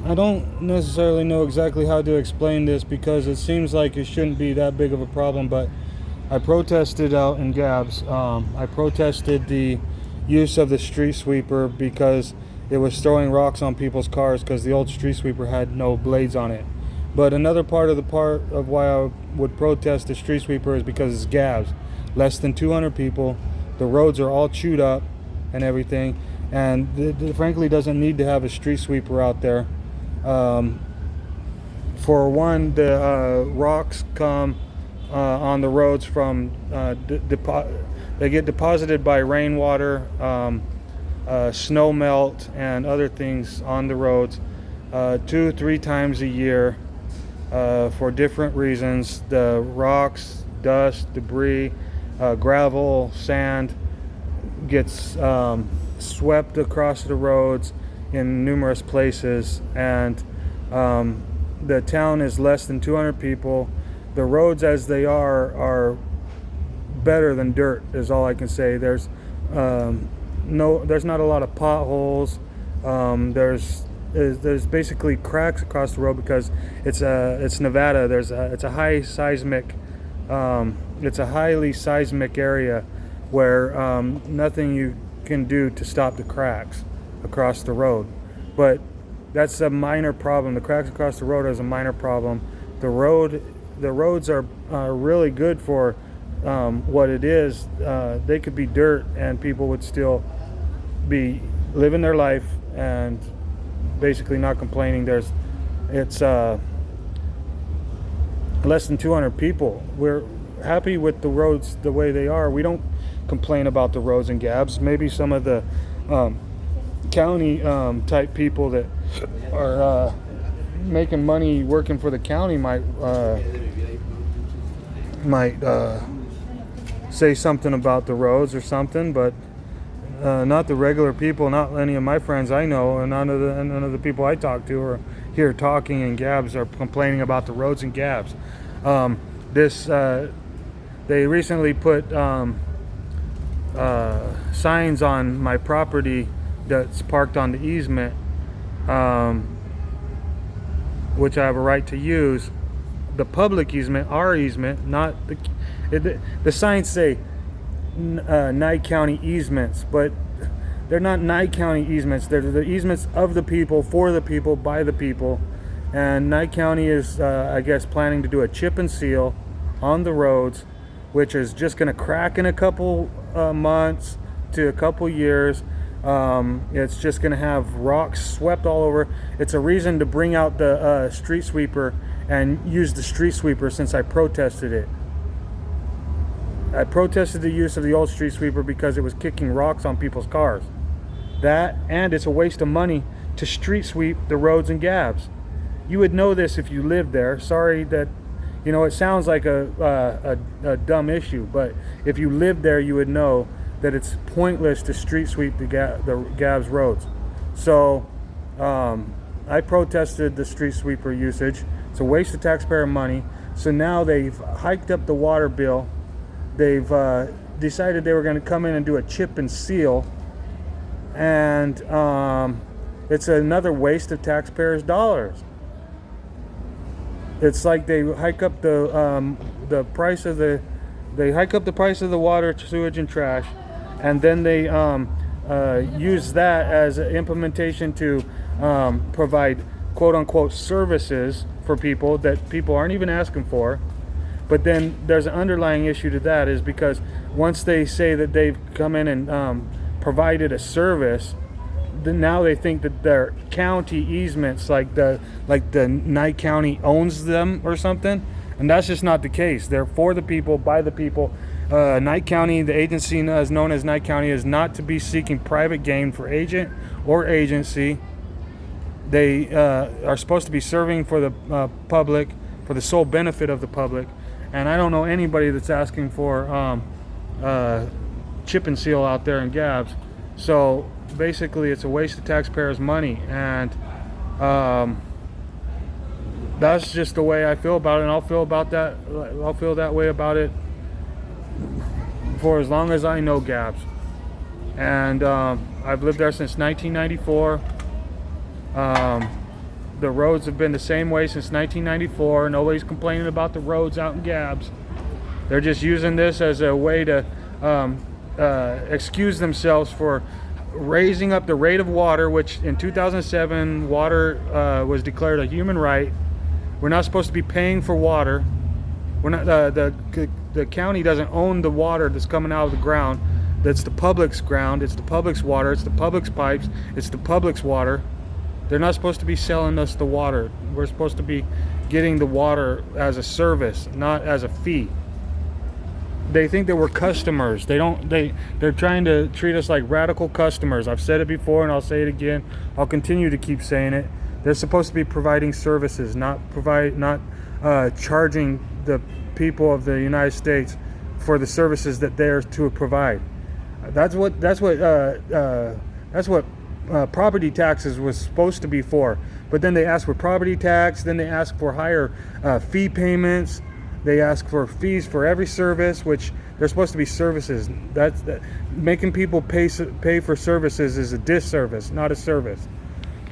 I don't necessarily know exactly how to explain this because it seems like it shouldn't be that big of a problem, but I protested out in Gabbs. I protested the use of the street sweeper because it was throwing rocks on people's cars because the old street sweeper had no blades on it. But another part of why I would protest the street sweeper is because it's Gabbs. Less than 200 people. The roads are all chewed up and everything. And it frankly doesn't need to have a street sweeper out there. For one, the rocks come on the roads from they get deposited by rainwater, snow melt, and other things on the roads 2-3 times a year for different reasons. The rocks, dust, debris, gravel, sand gets swept across the roads in numerous places, and the town is less than 200 people. The roads as they are better than dirt is all I can say. There's not a lot of potholes. There's basically cracks across the road because it's Nevada. It's a highly seismic area where nothing you can do to stop the cracks across the road. But that's a minor problem. The cracks across the road is a minor problem. The roads are really good for what it is. They could be dirt and people would still be living their life and basically not complaining. It's less than 200 people. We're happy with the roads the way they are. We don't complain about the roads in Gabbs. Maybe some of the county type people that are making money working for the county might say something about the roads or something, but not the regular people. Not any of my friends I know, and none of the people I talk to are here talking in Gabbs are complaining about the roads in Gabbs. They recently put signs on my property that's parked on the easement, which I have a right to use. The public easement, our easement, not the signs say Nye County easements, but they're not Nye County easements. They're the easements of the people, for the people, by the people. And Nye County is, I guess, planning to do a chip and seal on the roads, which is just going to crack in a couple months to a couple years. It's just going to have rocks swept all over. It's a reason to bring out the street sweeper and use the street sweeper since I protested it. I protested the use of the old street sweeper because it was kicking rocks on people's cars. That, and it's a waste of money to street sweep the roads in Gabbs. You would know this if you lived there. Sorry that, it sounds like a dumb issue, but if you lived there, you would know that it's pointless to street sweep the Gabbs roads. So I protested the street sweeper usage. It's a waste of taxpayer money. So now they've hiked up the water bill. They've decided they were going to come in and do a chip and seal, and it's another waste of taxpayers' dollars. It's like they hike up the price of the water, sewage, and trash, and then they use that as an implementation to provide quote-unquote services for people that people aren't even asking for. But then there's an underlying issue to that, is because once they say that they've come in and provided a service, then now they think that their county easements, like the Nye County owns them or something, and that's just not the case. They're for the people, by the people. Nye County, the agency as known as Nye County, is not to be seeking private gain for agent or agency. They are supposed to be serving for the public, for the sole benefit of the public. And I don't know anybody that's asking for chip and seal out there in Gabbs. So basically it's a waste of taxpayers' money, and that's just the way I feel about it, and I'll feel that way about it for as long as I know Gabbs. And I've lived there since 1994. The roads have been the same way since 1994. Nobody's complaining about the roads out in Gabbs. They're just using this as a way to excuse themselves for raising up the rate of water, which in 2007 water was declared a human right. We're not supposed to be paying for water. We're not. The county doesn't own the water that's coming out of the ground. That's the public's ground. It's the public's water. It's the public's pipes. It's the public's water. They're not supposed to be selling us the water. We're supposed to be getting the water as a service, not as a fee. They think that we're customers. They're trying to treat us like radical customers. I've said it before and I'll say it again. I'll continue to keep saying it. They're supposed to be providing services, not charging the people of the United States for the services that they're to provide. That's what property taxes was supposed to be for. But then they ask for property tax, then they ask for higher fee payments. They ask for fees for every service, which they're supposed to be services. Making people pay for services is a disservice, not a service.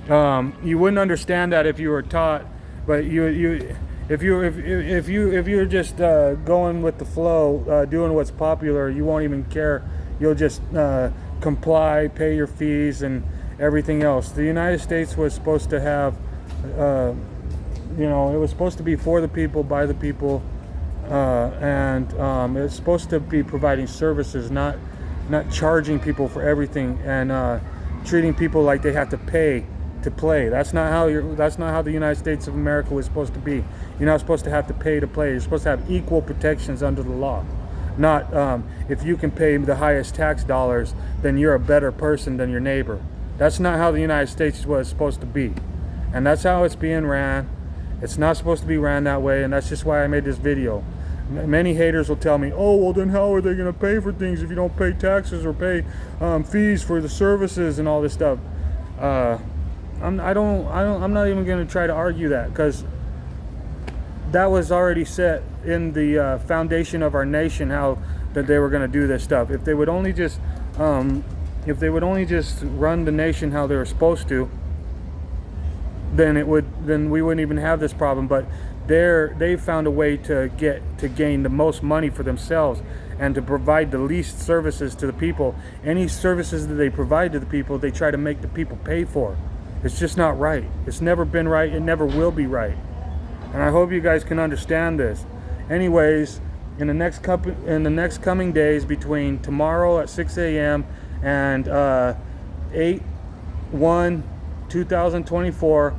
You wouldn't understand that if you were taught, but if you're just going with the flow, doing what's popular, you won't even care. You'll just comply, pay your fees, and everything else. The United States was supposed to have, it was supposed to be for the people, by the people, and it's supposed to be providing services, not charging people for everything and treating people like they have to pay to play. That's not how the United States of America was supposed to be. You're not supposed to have to pay to play. You're supposed to have equal protections under the law. Not if you can pay the highest tax dollars, then you're a better person than your neighbor. That's not how the United States was supposed to be. And that's how it's being ran. It's not supposed to be ran that way, and that's just why I made this video. Many haters will tell me, oh, well then how are they going to pay for things if you don't pay taxes or pay fees for the services and all this stuff? I'm not even going to try to argue that, because that was already set in the foundation of our nation, how that they were going to do this stuff. If they would only just run the nation how they were supposed to, then we wouldn't even have this problem. But they found a way to gain the most money for themselves and to provide the least services to the people. Any services that they provide to the people, they try to make the people pay for. It's just not right. It's never been right. It never will be right. And I hope you guys can understand this. Anyways, in the next coming days, between tomorrow at 6 a.m. and 8/1/2024,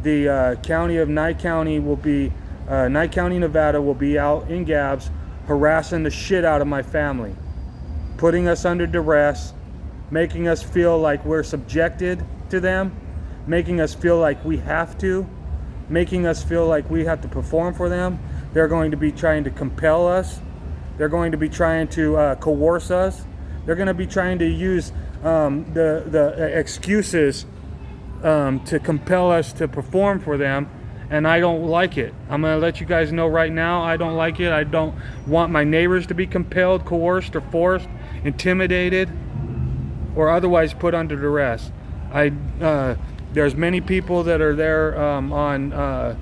the county of Nye County Nye County, Nevada will be out in Gabbs harassing the shit out of my family, putting us under duress, making us feel like we're subjected to them, making us feel like we have to, making us feel like we have to perform for them. They're going to be trying to compel us. They're going to be trying to coerce us. They're going to be trying to use the excuses to compel us to perform for them, and I don't like it. I'm going to let you guys know right now, I don't like it. I don't want my neighbors to be compelled, coerced, or forced, intimidated, or otherwise put under duress. There's many people that are there on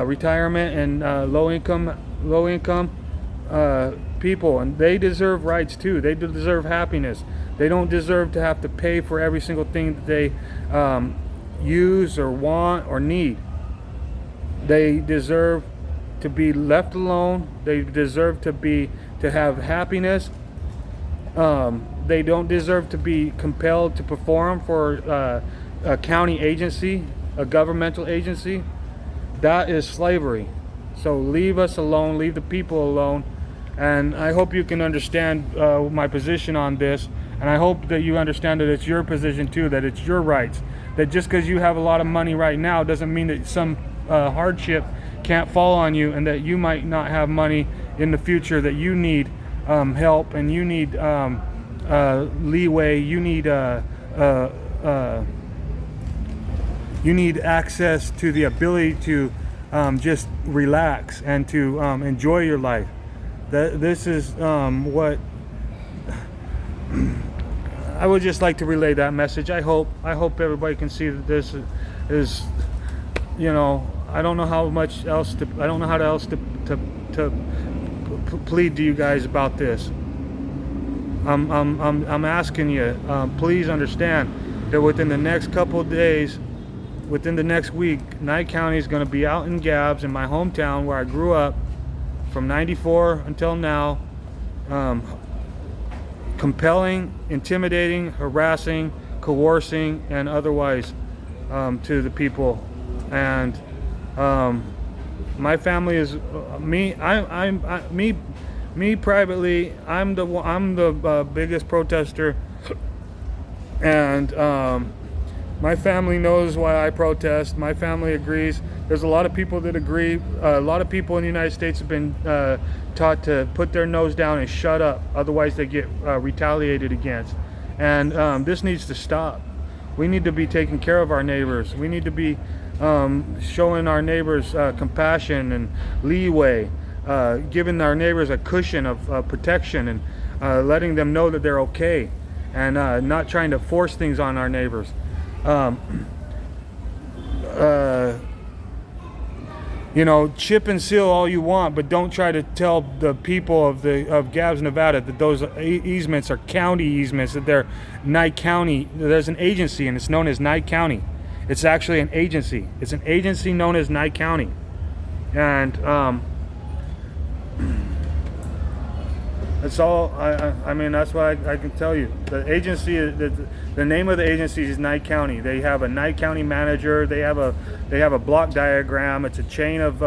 retirement and low income people, and they deserve rights too. They deserve happiness. They don't deserve to have to pay for every single thing that they use or want or need. They deserve to be left alone. They deserve to have happiness. They don't deserve to be compelled to perform for a county agency, a governmental agency. That is slavery. So leave us alone, leave the people alone. And I hope you can understand my position on this. And I hope that you understand that it's your position too, that it's your rights. That just because you have a lot of money right now doesn't mean that some hardship can't fall on you, and that you might not have money in the future, that you need help, and you need leeway, you need access to the ability to just relax and to enjoy your life. This is what I would just like to relay that message. I hope everybody can see that this is you know, I don't know how much else to, I don't know how else to plead to you guys about this. I'm asking you, please understand that within the next couple of days, within the next week, Nye County is going to be out in Gabbs, in my hometown where I grew up from '94 until now, compelling, intimidating, harassing, coercing, and otherwise to the people. And my family is me privately. I'm the biggest protester, and my family knows why I protest. My family agrees. There's a lot of people that agree. A lot of people in the United States have been taught to put their nose down and shut up, otherwise they get retaliated against. And this needs to stop. We need to be taking care of our neighbors. We need to be showing our neighbors compassion and leeway, giving our neighbors a cushion of protection, and letting them know that they're okay, and not trying to force things on our neighbors. You know, chip and seal all you want, but don't try to tell the people of Gabbs, Nevada, that those easements are county easements, that they're Nye County. There's an agency, and it's known as Nye County. It's actually an agency. It's an agency known as Nye County. And that's all. I mean, that's what I can tell you. The agency, the name of the agency is Nye County. They have a Nye County manager. They have a block diagram. It's a chain of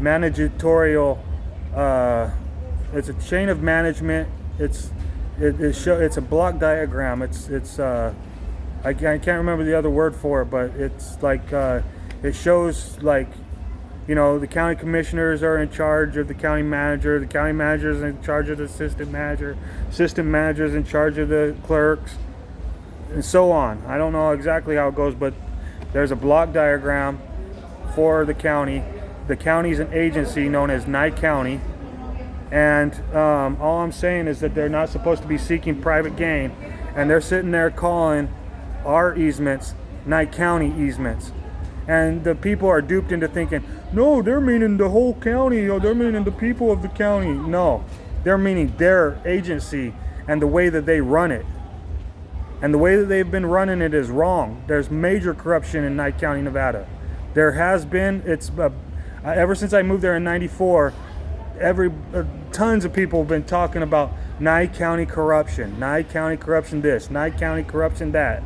managerial. It's a chain of management. It's a block diagram. I can't remember the other word for it, but it's like it shows, like, you know, the county commissioners are in charge of the county manager. The county manager is in charge of the assistant manager. Assistant manager is in charge of the clerks, and so on. I don't know exactly how it goes, but there's a block diagram for the county. The county's an agency known as Nye County, and all I'm saying is that they're not supposed to be seeking private gain, and they're sitting there calling our easements Nye County easements. And the people are duped into thinking, no, they're meaning the whole county, or they're meaning the people of the county. No, they're meaning their agency and the way that they run it. And the way that they've been running it is wrong. There's major corruption in Nye County, Nevada. There has been. It's ever since I moved there in '94. Tons of people have been talking about Nye County corruption, Nye County corruption this, Nye County corruption that.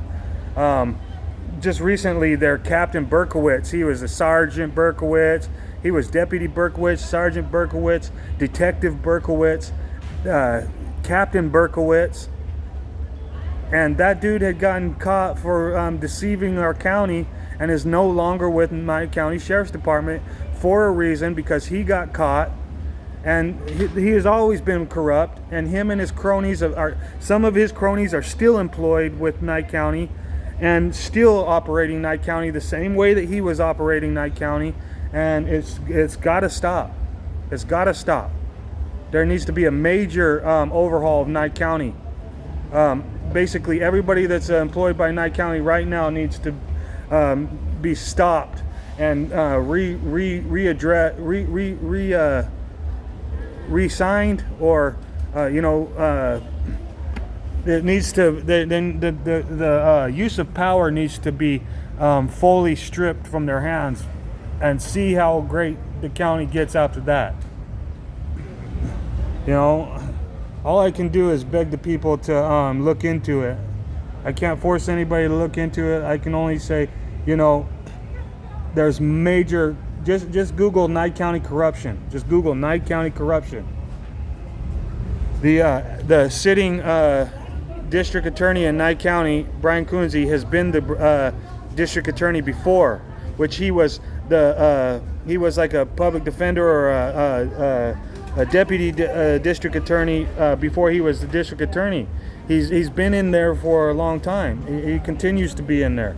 Just recently, their Captain Berkowitz, he was a Sergeant Berkowitz, he was Deputy Berkowitz, Sergeant Berkowitz, Detective Berkowitz, Captain Berkowitz, and that dude had gotten caught for deceiving our county and is no longer with my county sheriff's department for a reason, because he got caught. And he has always been corrupt, and him and his cronies some of his cronies are still employed with Nye County and still operating Nye County the same way that he was operating Nye County. And it's got to stop. It's got to stop. There needs to be a major overhaul of Nye County. Basically, everybody that's employed by Nye County right now needs to be stopped and re-signed, or it needs to, the use of power needs to be fully stripped from their hands, and see how great the county gets after that. You know, all I can do is beg the people to look into it. I can't force anybody to look into it. I can only say, you know, there's major. Just Google Nye County corruption. Just Google Nye County corruption. The sitting district attorney in Nye County, Brian Kunze, has been the district attorney before, which he was like a public defender or a deputy district attorney before he was the district attorney. He's been in there for a long time. He continues to be in there.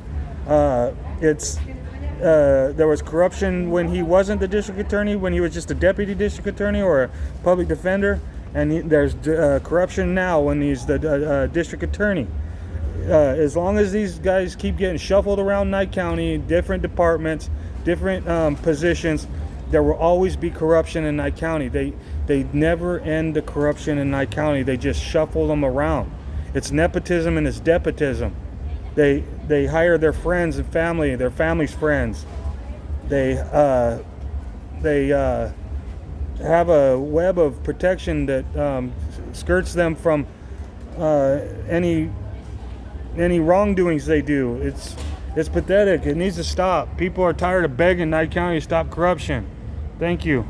There was corruption when he wasn't the district attorney, when he was just a deputy district attorney or a public defender, and there's corruption now when he's the district attorney. As long as these guys keep getting shuffled around Nye County, different departments, different positions, there will always be corruption in Nye County. They never end the corruption in Nye County. They just shuffle them around. It's nepotism and it's depotism. They hire their friends and family, their family's friends. They have a web of protection that skirts them from any wrongdoings they do. It's pathetic. It needs to stop. People are tired of begging Nye County to stop corruption. Thank you.